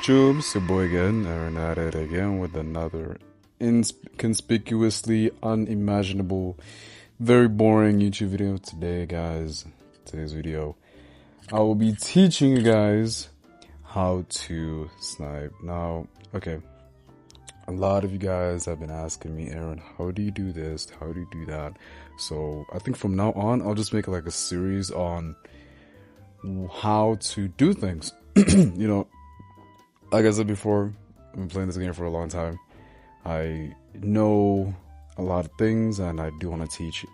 Jube, it's your boy again, Aaron at it again with another inconspicuously unimaginable, very boring YouTube video today, guys. Today's video, I will be teaching you guys how to snipe. Now, okay, a lot of you guys have been asking me, Aaron, how do you do this? How do you do that? So I think from now on, I'll just make like a series on how to do things. You know, like I said before, I've been playing this game for a long time. I know a lot of things, and I do want to teach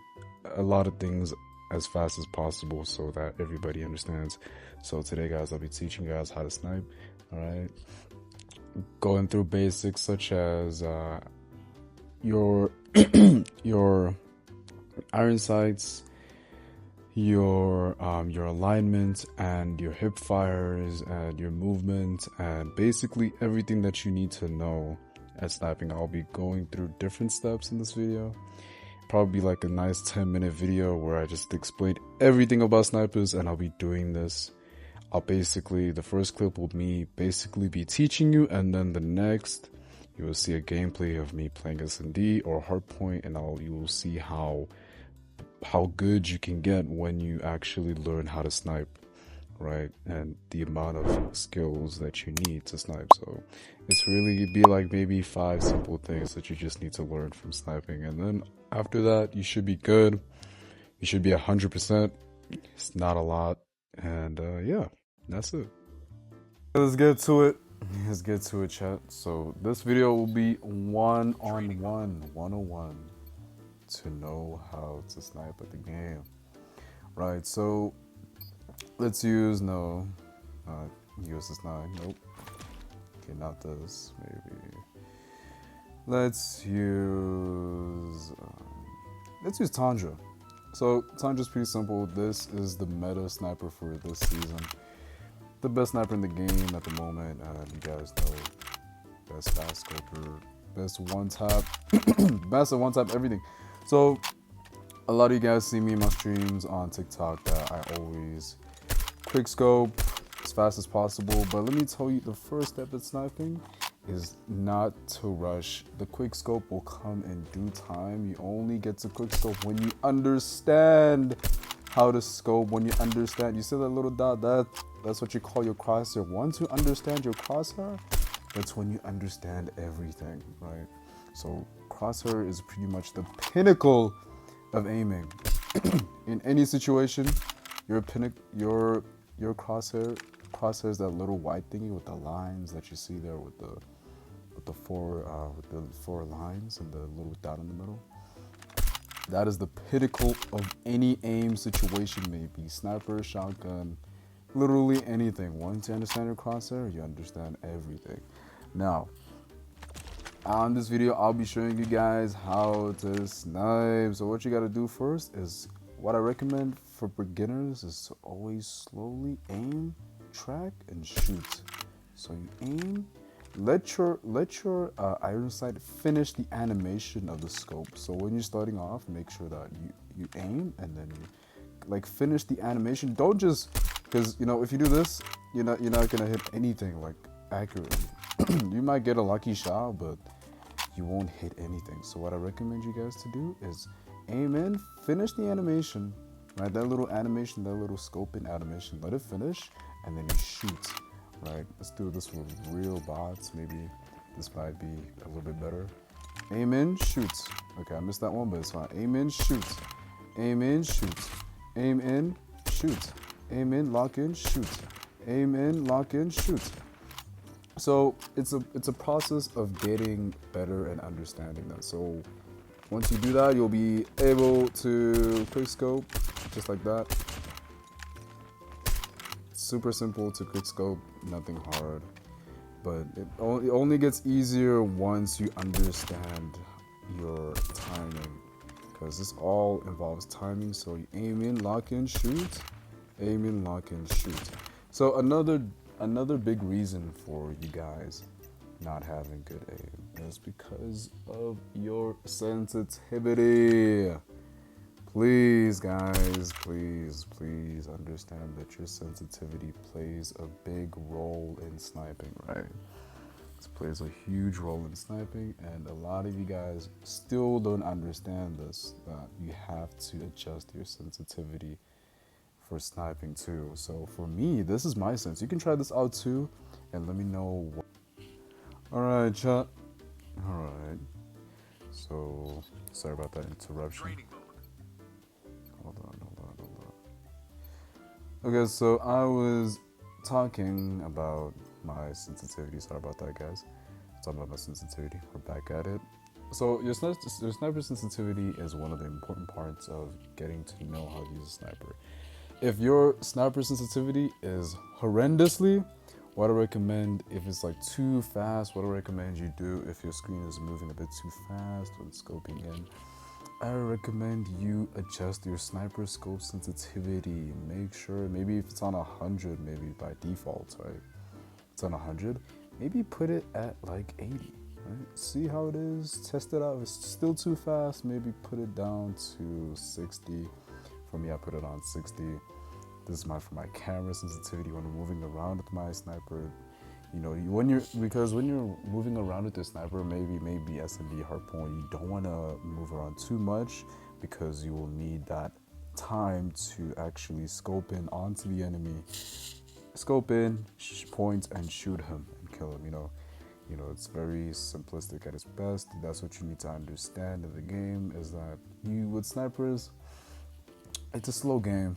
a lot of things as fast as possible so that everybody understands. So today, guys, I'll be teaching you guys how to snipe. All right, going through basics such as your your iron sights, your alignment, and your hip fires, and your movement, and basically everything that you need to know at sniping. I'll be going through different steps in this video. Probably like a nice 10-minute video where I just explain everything about snipers, and I'll be doing this. The first clip will me basically be teaching you, and then the next you will see a gameplay of me playing S&D or hardpoint, and you will see how good you can get when you actually learn how to snipe, right? And the amount of skills that you need to snipe. So it's really be like maybe 5 simple things that you just need to learn from sniping, and then after that you should be good. You should be 100%. It's not a lot, and yeah, that's it. Let's get to it, chat. So this video will be one-on-one to know how to snipe at the game, right? So let's use US9. Nope. Okay, not this. Maybe let's use Tundra. So Tundra's pretty simple. This is the meta sniper for this season. The best sniper in the game at the moment. You guys know, best fast scoper, best one tap, best at one tap everything. So a lot of you guys see me in my streams on TikTok that I always quick scope as fast as possible. But let me tell you, the first step at sniping is not to rush. The quick scope will come in due time. You only get to quick scope when you understand how to scope. When you understand, you see that little dot, that's what you call your crosshair. Once you understand your crosshair, that's when you understand everything, right? So crosshair is pretty much the pinnacle of aiming. In any situation, your crosshair is that little white thingy with the lines that you see there with the four lines and the little dot in the middle. That is the pinnacle of any aim situation, maybe sniper, shotgun, literally anything. Once you understand your crosshair, you understand everything. Now, on this video, I'll be showing you guys how to snipe. So what you got to do first is, what I recommend for beginners is to always slowly aim, track, and shoot. So you aim, let your iron sight finish the animation of the scope. So when you're starting off, make sure that you aim and then you like finish the animation. Don't just, because you know, if you do this, you're not gonna hit anything like accurately. You might get a lucky shot, but you won't hit anything. So what I recommend you guys to do is aim in, finish the animation, right? That little animation, that little scoping animation, let it finish, and then you shoot, right? Let's do this with real bots. Maybe this might be a little bit better. Aim in, shoot. Okay, I missed that one, but it's fine. Aim in, shoot. Aim in, shoot. Aim in, shoot. Aim in, lock in, shoot. Aim in, lock in, shoot. So it's a process of getting better and understanding that. So once you do that, you'll be able to quick scope just like that. Super simple to quick scope, nothing hard. But it only gets easier once you understand your timing, because this all involves timing. So you aim in, lock in, shoot. Aim in, lock in, shoot. So another big reason for you guys not having good aim is because of your sensitivity. Please, guys, please understand that your sensitivity plays a big role in sniping, right? It plays a huge role in sniping, and a lot of you guys still don't understand this, that you have to adjust your sensitivity for sniping too. So for me, this is my sense. You can try this out too, and let me know what. Alright, chat. Alright. So, sorry about that interruption. Hold on. Okay, so I was talking about my sensitivity. Sorry about that, guys. Talking about my sensitivity. We're back at it. So your sniper sensitivity is one of the important parts of getting to know how to use a sniper. If your sniper sensitivity is horrendously, what I recommend, if it's like too fast, what I recommend you do if your screen is moving a bit too fast when scoping in, I recommend you adjust your sniper scope sensitivity. Make sure, maybe if it's on 100, maybe by default, right? It's on 100, maybe put it at like 80, right? See how it is, test it out. If it's still too fast, maybe put it down to 60. For me, I put it on 60. This is for my camera sensitivity when I'm moving around with my sniper. You know, when you're moving around with the sniper, maybe SMB harpoon, you don't want to move around too much because you will need that time to actually scope in onto the enemy, scope in, point, and shoot him and kill him. You know, it's very simplistic at its best. That's what you need to understand in the game, is that with snipers, it's a slow game.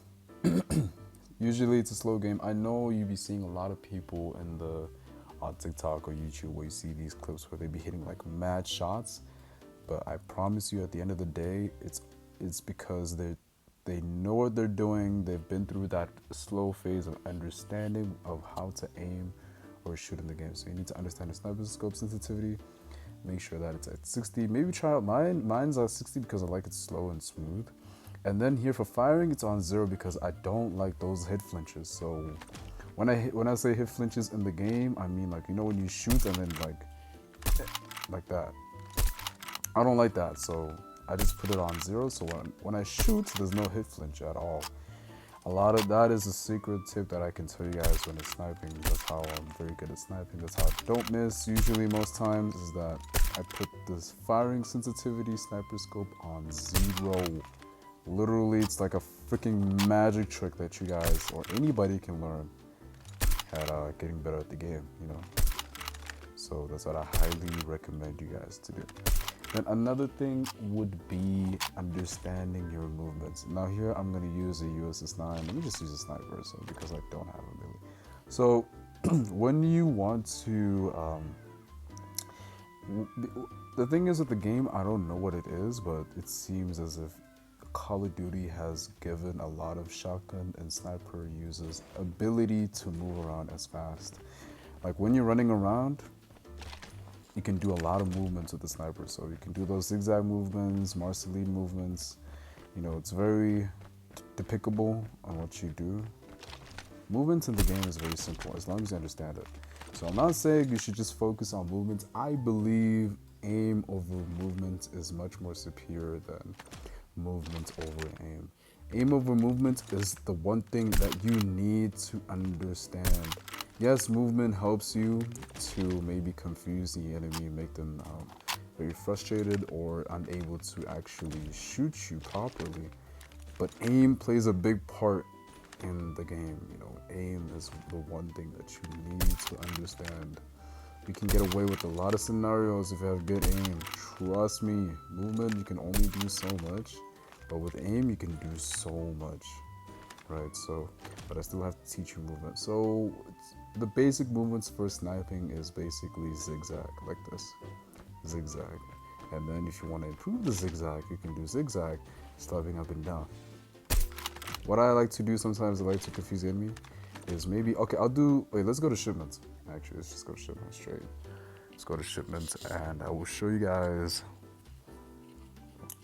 Usually it's a slow game. I know you be seeing a lot of people on TikTok or YouTube where you see these clips where they be hitting like mad shots, but I promise you, at the end of the day, it's because they know what they're doing. They've been through that slow phase of understanding of how to aim or shoot in the game. So you need to understand the sniper scope sensitivity. Make sure that it's at 60. Maybe try out mine. Mine's at 60 because I like it slow and smooth. And then here for firing, it's on 0 because I don't like those hit flinches. So when I say hit flinches in the game, I mean, like, you know, when you shoot and then like that. I don't like that, so I just put it on 0. So when I shoot, there's no hit flinch at all. A lot of that is a secret tip that I can tell you guys when it's sniping. That's how I'm very good at sniping. That's how I don't miss usually most times, is that I put this firing sensitivity sniper scope on 0. Literally, it's like a freaking magic trick that you guys or anybody can learn at getting better at the game, you know. So that's what I highly recommend you guys to do. Then another thing would be understanding your movements. Now here I'm going to use a USS9. Let me just use a sniper because I don't have a melee. So when you want to, the thing is with the game, I don't know what it is, but it seems as if Call of Duty has given a lot of shotgun and sniper users ability to move around as fast. Like when you're running around, you can do a lot of movements with the sniper. So you can do those zigzag movements, Marceline movements. You know, it's very depicable on what you do. Movements in the game is very simple as long as you understand it. So I'm not saying you should just focus on movements. I believe aim over movement is much more superior than movement over aim. Aim over movement is the one thing that you need to understand. Yes, movement helps you to maybe confuse the enemy, make them very frustrated or unable to actually shoot you properly. But aim plays a big part in the game. You know, aim is the one thing that you need to understand. You can get away with a lot of scenarios if you have good aim. Trust me, movement you can only do so much, but with aim you can do so much, right? So, but I still have to teach you movement. So the basic movements for sniping is basically zigzag, like this, zigzag. And then if you want to improve the zigzag, you can do zigzag, stepping up and down. What I like to do sometimes, I like to confuse the enemy, is maybe, okay, let's go to shipments. Actually, let's just go to shipments straight. Let's go to shipments and I will show you guys.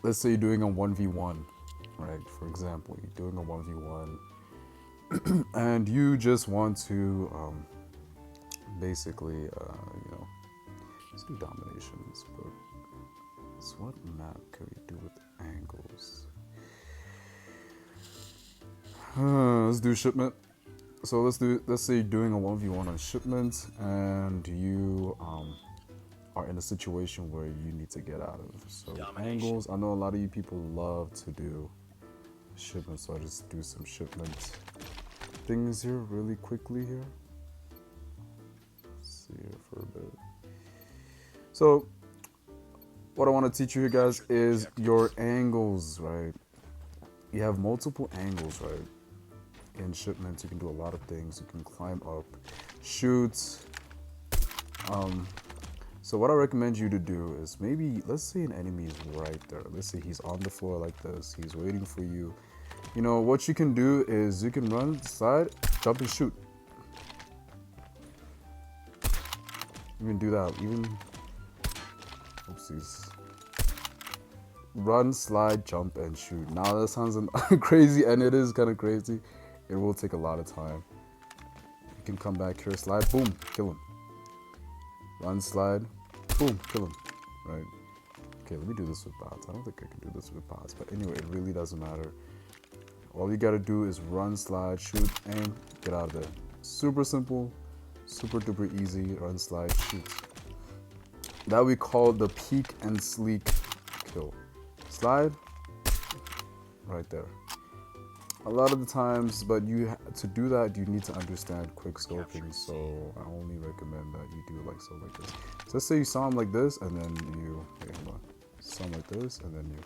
Let's say you're doing a 1v1, right? For example, you're doing a 1v1 and you just want to basically, you know, let's do dominations, but what map can we do with angles? Let's do shipment. So let's say you're doing a 1v1 on shipment and you are in a situation where you need to get out of. So angles, I know a lot of you people love to do shipment, so I'll just do some shipment things here really quickly here. Let's see here for a bit. So what I want to teach you here, guys, is your angles, right? You have multiple angles, right? In shipments, you can do a lot of things. You can climb up, shoot. So what I recommend you to do is maybe, let's say an enemy is right there. Let's say he's on the floor like this. He's waiting for you. You know, what you can do is you can run to the side, jump and shoot. You can do that. Even, oopsies. Run, slide, jump, and shoot. Now that sounds crazy, and it is kind of crazy. It will take a lot of time. You can come back here, slide, boom, kill him. Run, slide, boom, kill him. Right? Okay, let me do this with bots. I don't think I can do this with bots, but anyway, it really doesn't matter. All you gotta do is run, slide, shoot, and get out of there. Super simple, super duper easy. Run, slide, shoot. That we call the peek and sleek kill. Slide, right there. A lot of the times, but to do that, you need to understand quick scoping. So I only recommend that you do like this. So let's say you saw him like this, and then you hold on. Saw him like this, and then you.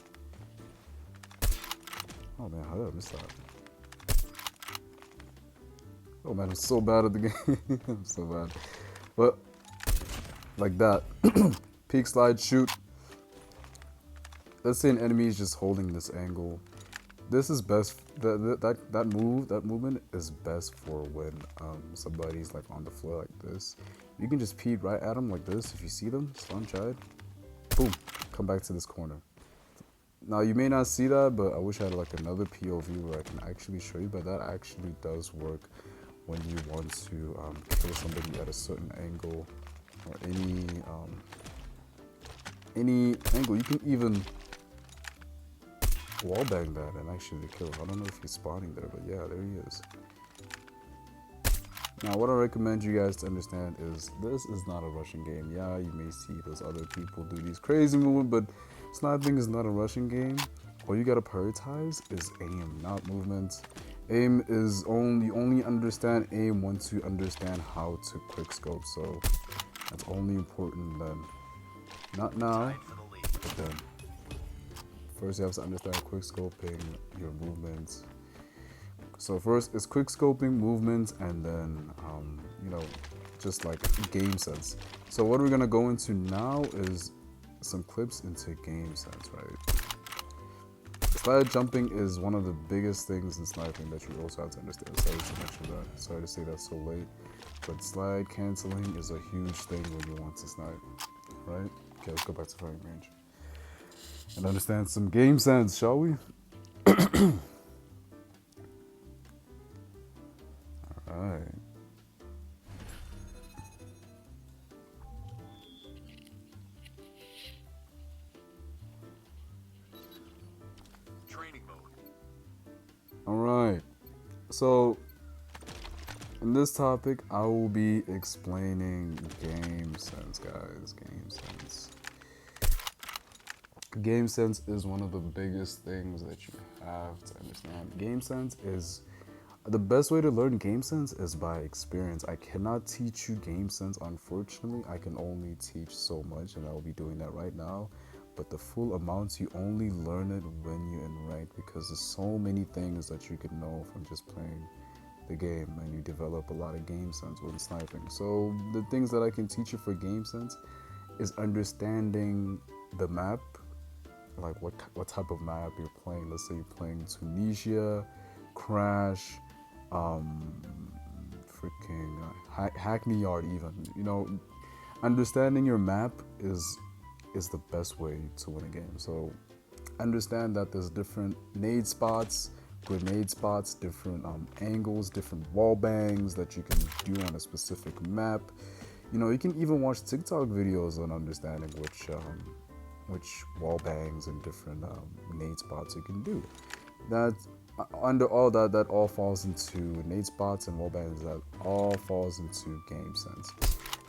Oh man, how did I miss that? Oh man, I'm so bad at the game. I'm so bad. But like that, peek, slide, shoot. Let's say an enemy is just holding this angle. This is best. That movement is best for when somebody's like on the floor like this. You can just peek right at them like this. If you see them, slunchide, boom, come back to this corner. Now you may not see that, but I wish I had like another POV where I can actually show you. But that actually does work when you want to kill somebody at a certain angle or any angle. You can even wallbang that and actually kill him. I don't know if he's spawning there, but yeah, there he is. Now, what I recommend you guys to understand is this is not a rushing game. Yeah, you may see those other people do these crazy movements, but sniping is not a rushing game. All you gotta prioritize is aim, not movement. Aim is only understand aim once you understand how to quick scope. So that's only important then. Not now, but then. First, you have to understand quick scoping, your movements. So first, it's quick scoping, movements, and then, you know, just like game sense. So what we're gonna go into now is some clips into game sense, right? Slide jumping is one of the biggest things in sniping that you also have to understand. Sorry to mention that. Sorry to say that so late. But slide canceling is a huge thing when you want to snipe, right? Okay, let's go back to firing range and understand some game sense, shall we? Alright. Training mode. Alright. So in this topic, I will be explaining game sense, guys. Game sense. Game sense is one of the biggest things that you have to understand. Game sense is the best way to learn game sense is by experience. I cannot teach you game sense, unfortunately. I can only teach so much, and I will be doing that right now. But the full amounts, you only learn it when you're in rank, because there's so many things that you can know from just playing the game, and you develop a lot of game sense when sniping. So the things that I can teach you for game sense is understanding the map, like what type of map you're playing. Let's say you're playing Tunisia, Crash, freaking Hackney Yard even. You know, understanding your map is the best way to win a game. So understand that there's different nade spots, grenade spots, different angles, different wall bangs that you can do on a specific map. You know, you can even watch TikTok videos on understanding which wall bangs and different nade spots you can do. That under all that, that all falls into nade spots and wallbands. That all falls into game sense.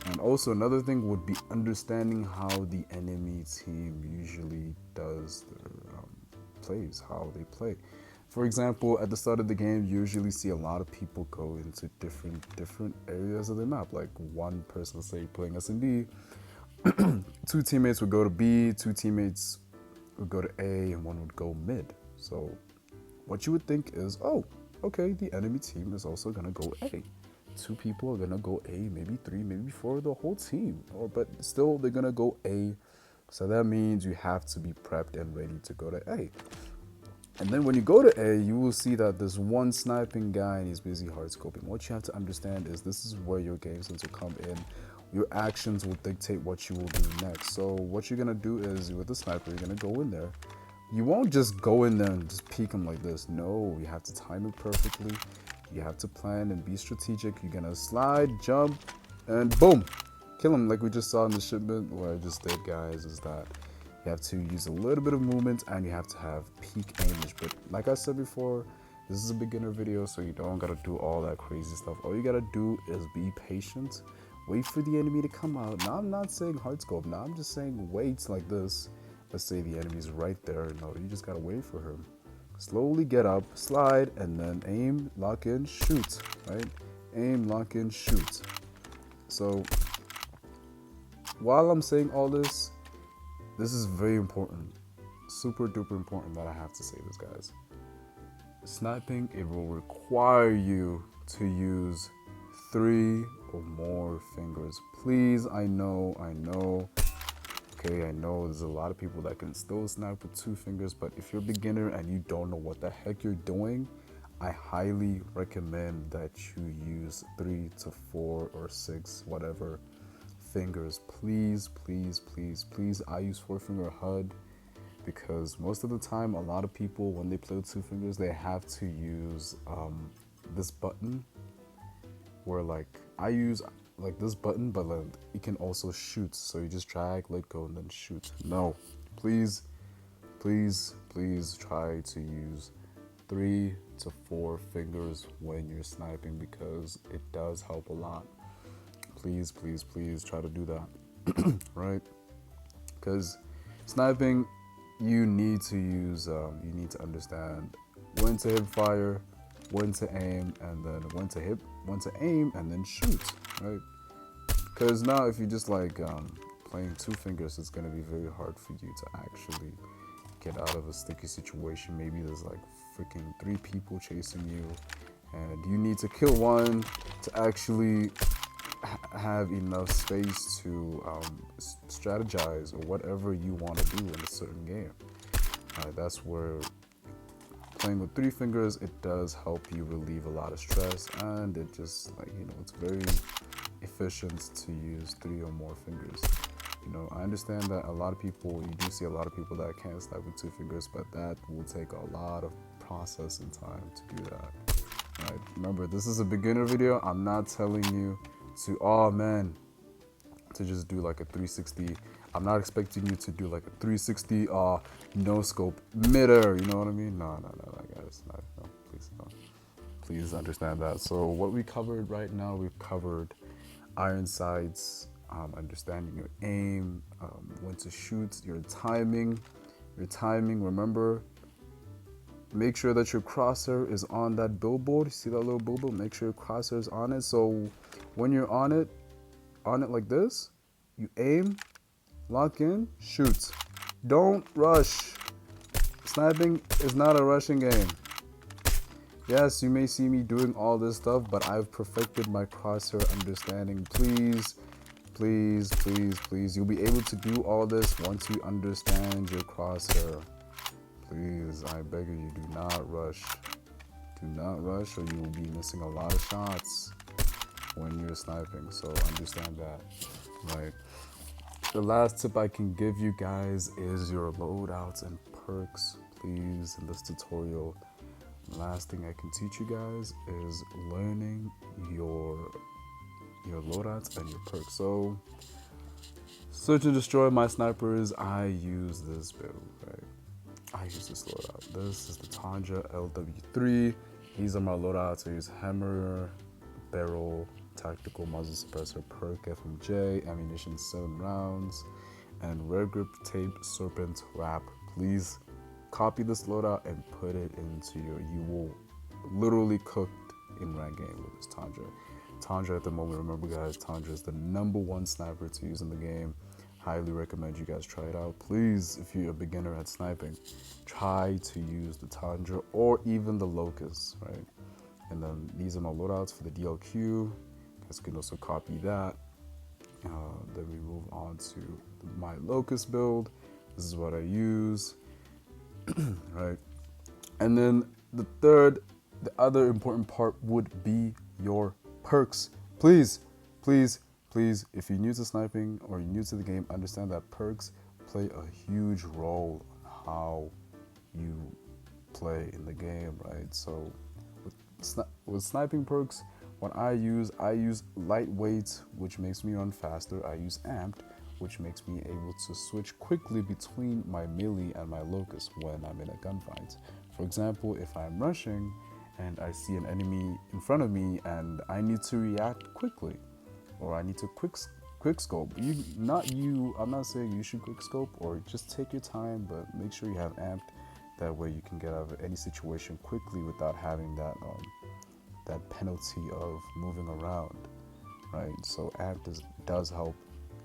And also another thing would be understanding how the enemy team usually does their plays, how they play. For example, at the start of the game, you usually see a lot of people go into different areas of the map. Like one person, say, playing S&D, two teammates would go to B, two teammates would go to A, and one would go mid. So what you would think is, oh, okay, the enemy team is also gonna go A. Two people are gonna go A, maybe three, maybe four, the whole team. But still, they're gonna go A. So that means you have to be prepped and ready to go to A. And then when you go to A, you will see that there's one sniping guy and he's busy hard scoping. What you have to understand is this is where your game sense will come in. Your actions will dictate what you will do next. So what you're gonna do is, with the sniper, you're gonna go in there. You won't just go in there and just peek him like this. No, you have to time it perfectly. You have to plan and be strategic. You're gonna slide, jump, and boom, kill him, like we just saw in the shipment. What I just did, guys, is that you have to use a little bit of movement and you have to have peak aimage. But like I said before, this is a beginner video, so you don't gotta do all that crazy stuff. All you gotta do is be patient, wait for the enemy to come out. Now I'm not saying hard scope, now I'm just saying wait like this. Let's say the enemy's right there. No, you just gotta wait for him. Slowly get up, slide, and then aim, lock in, shoot, right? Aim, lock in, shoot. So while I'm saying all this is very important, super duper important that I have to say this, guys. Sniping, it will require you to use 3 or more fingers. Please, I know. Okay, I know there's a lot of people that can still snipe with 2 fingers, but if you're a beginner and you don't know what the heck you're doing, I highly recommend that you use 3 to 4 or 6, whatever fingers. Please, please, please, please. I use 4-finger HUD because most of the time, a lot of people, when they play with 2 fingers, they have to use this button, where like I use like this button, but like, you can also shoot. So you just drag, let go, and then shoot. No, please, please, please try to use 3 to 4 fingers when you're sniping because it does help a lot. Please, please, please try to do that, right? Because sniping, you need to use, you need to understand when to hip fire, when to aim, and then when to aim, and then shoot, right? Because now if you just like playing 2 fingers, it's gonna be very hard for you to actually get out of a sticky situation. Maybe there's like freaking 3 people chasing you, and you need to kill one to actually have enough space to strategize or whatever you want to do in a certain game. That's where playing with 3 fingers, it does help you relieve a lot of stress, and it just, like, you know, it's very efficient to use 3 or more fingers. You know, I understand that a lot of people, you do see a lot of people that can't snipe with 2 fingers, but that will take a lot of process and time to do that. Right? Remember, this is a beginner video. I'm not telling you to, oh man, to just do like a 360. I'm not expecting you to do like a 360 no scope midair, you know what I mean? No, guys, no, please, no. Please understand that. So what we covered right now, we've covered iron sights, understanding your aim, when to shoot, your timing. Remember, make sure that your crosshair is on that billboard. See that little billboard? Make sure your crosshair is on it. So when you're on it like this, you aim, lock in, shoot. Don't rush. Sniping is not a rushing game. Yes, you may see me doing all this stuff, but I've perfected my crosshair understanding. Please, please, please, please. You'll be able to do all this once you understand your crosshair. Please, I beg you, do not rush. Do not rush, or you will be missing a lot of shots when you're sniping. So understand that, right? The last tip I can give you guys is your loadouts and perks. Please, in this tutorial, the last thing I can teach you guys is learning your loadouts and your perks. So, search and destroy my snipers, I use this build, right? I use this loadout. This is the Tundra LW3. These are my loadouts. I use hammer, barrel, tactical muzzle suppressor, perk FMJ, ammunition 7 rounds, and rare grip tape serpent wrap. Please copy this loadout and put it into you will literally cook in rank game with this Tundra. Tundra at the moment, remember guys, Tundra is the #1 sniper to use in the game. Highly recommend you guys try it out. Please, if you're a beginner at sniping, try to use the Tundra or even the Locust, right? And then these are my loadouts for the DLQ. You guys can also copy that. Then we move on to my Locust build. This is what I use, right? And then the other important part would be your perks. Please, please, please, if you're new to sniping or you're new to the game, understand that perks play a huge role in how you play in the game, right? So with sniping perks, what I use lightweight, which makes me run faster. I use amped, which makes me able to switch quickly between my melee and my locust when I'm in a gunfight. For example, if I'm rushing and I see an enemy in front of me and I need to react quickly, or I need to quick scope. I'm not saying you should quick scope, or just take your time, but make sure you have amped. That way you can get out of any situation quickly without having that that penalty of moving around, right? So amped does help.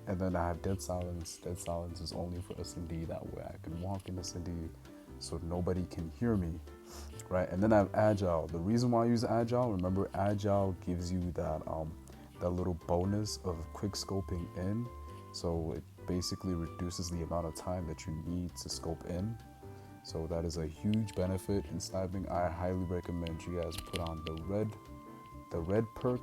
And then I have dead silence. Dead silence is only for S&D. That way I can walk in S&D so nobody can hear me, right? And then I have agile. The reason why I use agile, remember agile gives you that little bonus of quick scoping in. So it basically reduces the amount of time that you need to scope in. So that is a huge benefit in sniping. I highly recommend you guys put on the red perk,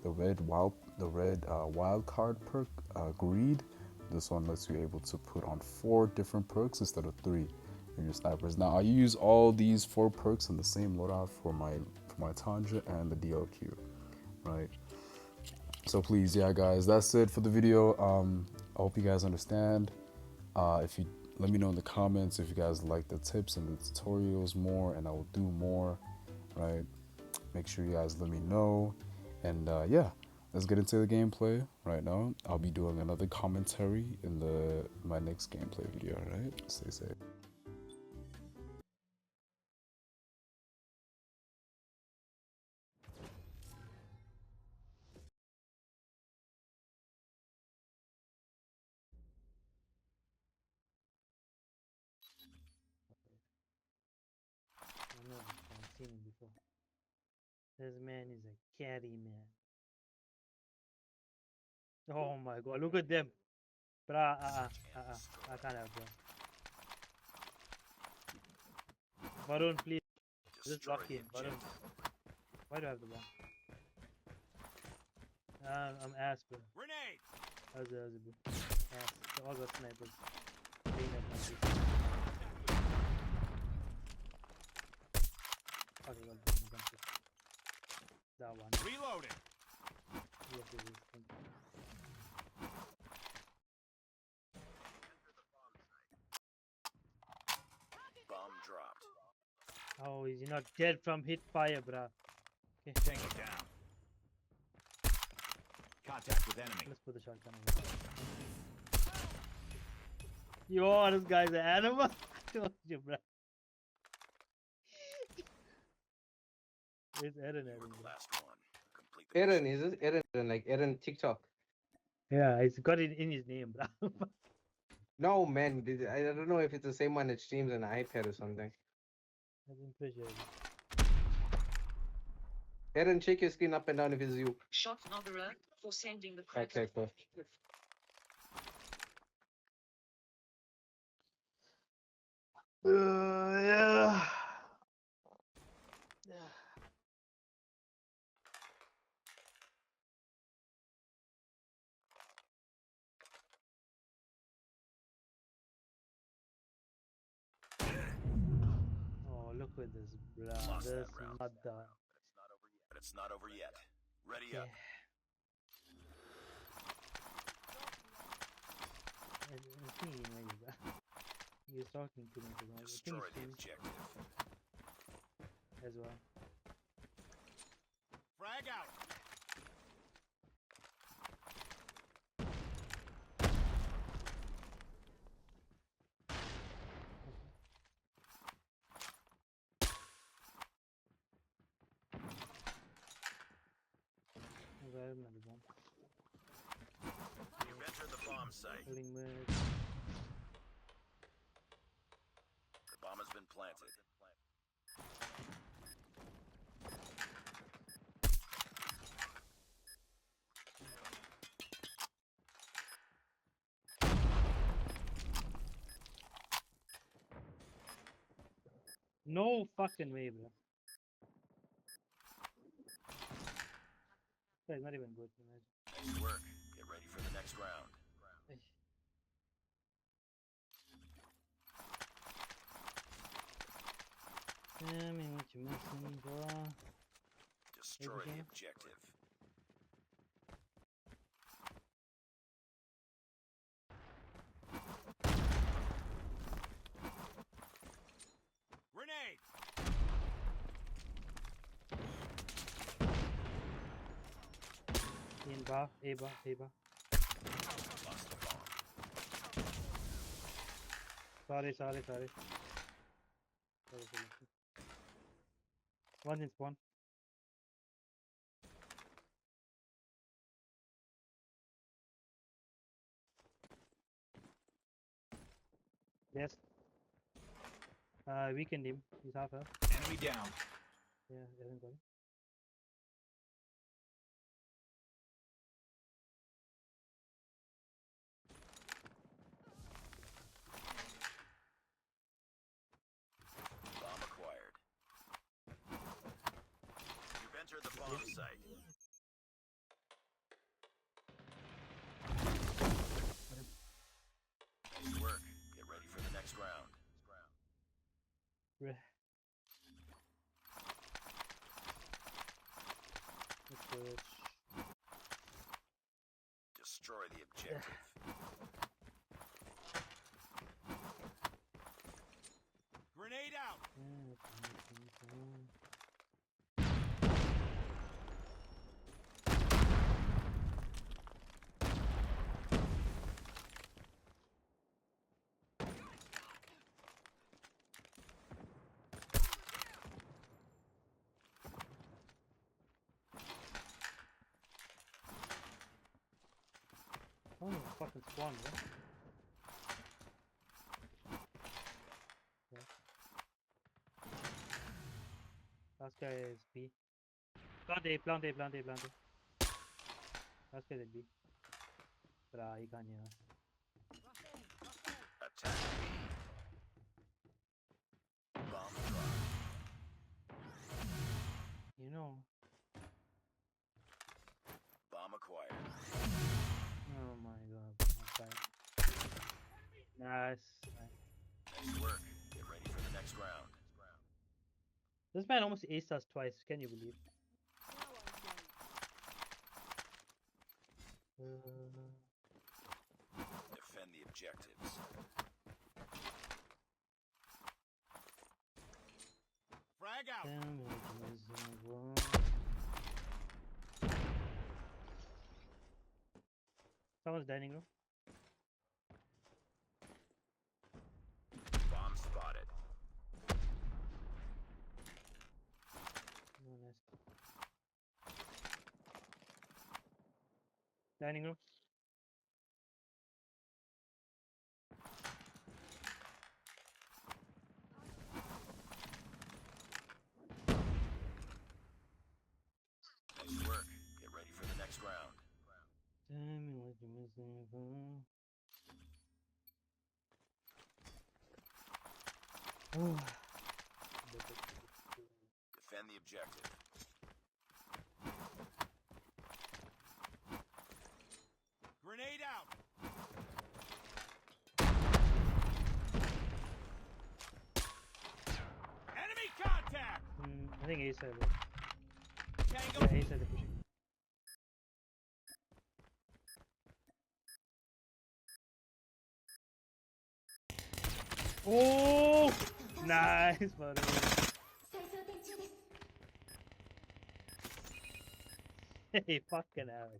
the red wild card perk, greed. This one lets you able to put on 4 different perks instead of 3 in your snipers. Now I use all these 4 perks in the same loadout for my Tundra and the DLQ, right? So please, yeah guys, that's it for the video. I hope you guys understand. If you let me know in the comments if you guys like the tips and the tutorials more, and I will do more, right? Make sure you guys let me know. And yeah, let's get into the gameplay right now. I'll be doing another commentary in my next gameplay video, right? Stay safe. I know this guy, I've seen him before. This man is a carry man. Oh my god, look at them. Bruh, I can't have bro. Varun, please. Just block him, Varun. Why do I have the bomb? I'm ass, bro. Grenade! How's it, bro? Ass. They all got snipers. Being at my feet. Okay, well, I'm gonna shoot. That one. Reloading! Yes, it is. Thank you. Bomb dropped. Oh, is he not dead from hit fire, bruh? Okay, Tango down. Contact with enemy. let's put the shotgun over. Yo, this guy's an animal. I told you, bruh. It's Eren, You were the bro. last one. Complete the Aaron, is it Aaron? Like Aaron TikTok? Yeah, he's got it in his name, bruh. No, man. I don't know if it's the same one that streams on an iPad or something. I didn't appreciate it. Aaron, check your screen up and down if it's you. Shot Nobera for sending the crack. Okay, cool. Yeah. Oh, look at this, bruh. Lost This that round. mother. But it's not over yet. Ready up. I'm thinking maybe, bruh. Use talking to me about it. I think Destroy the it's objective. as well. Frag out. Okay, another one. You've entered the bomb site. Pulling mid. The bomb has been planted. No fucking way, bro. That's not even good. Nice work. Get ready for the next round. Damn it, what you missing, bro? Destroy the Everything? objective. Grenade! In bar, A bar, A bar. Lost the bomb. Sorry. Sorry. One in spawn. Yes. Weakened him. He's half health. Enemy down. Yeah, hasn't got it. Bomb acquired. You've entered the bomb site. Nice work. Get ready for the next round. Re- Good. Destroy the objective. Grenade out. Oh, fucking spawn, bro. Yeah. Last guy is B. Plant A. Last guy is B. Bra, he can't, yeah. Attack B. Bomb dropped. You know. Bomb acquired. Oh my god. Okay. Nice. Nice work. Get ready for the next round. This man almost aced us twice. Can you believe? Defend the objectives. Frag out. Damn it, missing, bro. Someone's dining room. Bomb spotted. Oh, nice. Dining room. Nice work. Get ready for the next round. Damn it, what you missing, bro? Defend the objective. Grenade out. Enemy contact. I think A side, bro. Tango. Yeah, A side they're pushing. Oh, nice, Varun. Hey, fucking hell.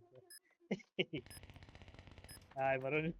Alright, Varun.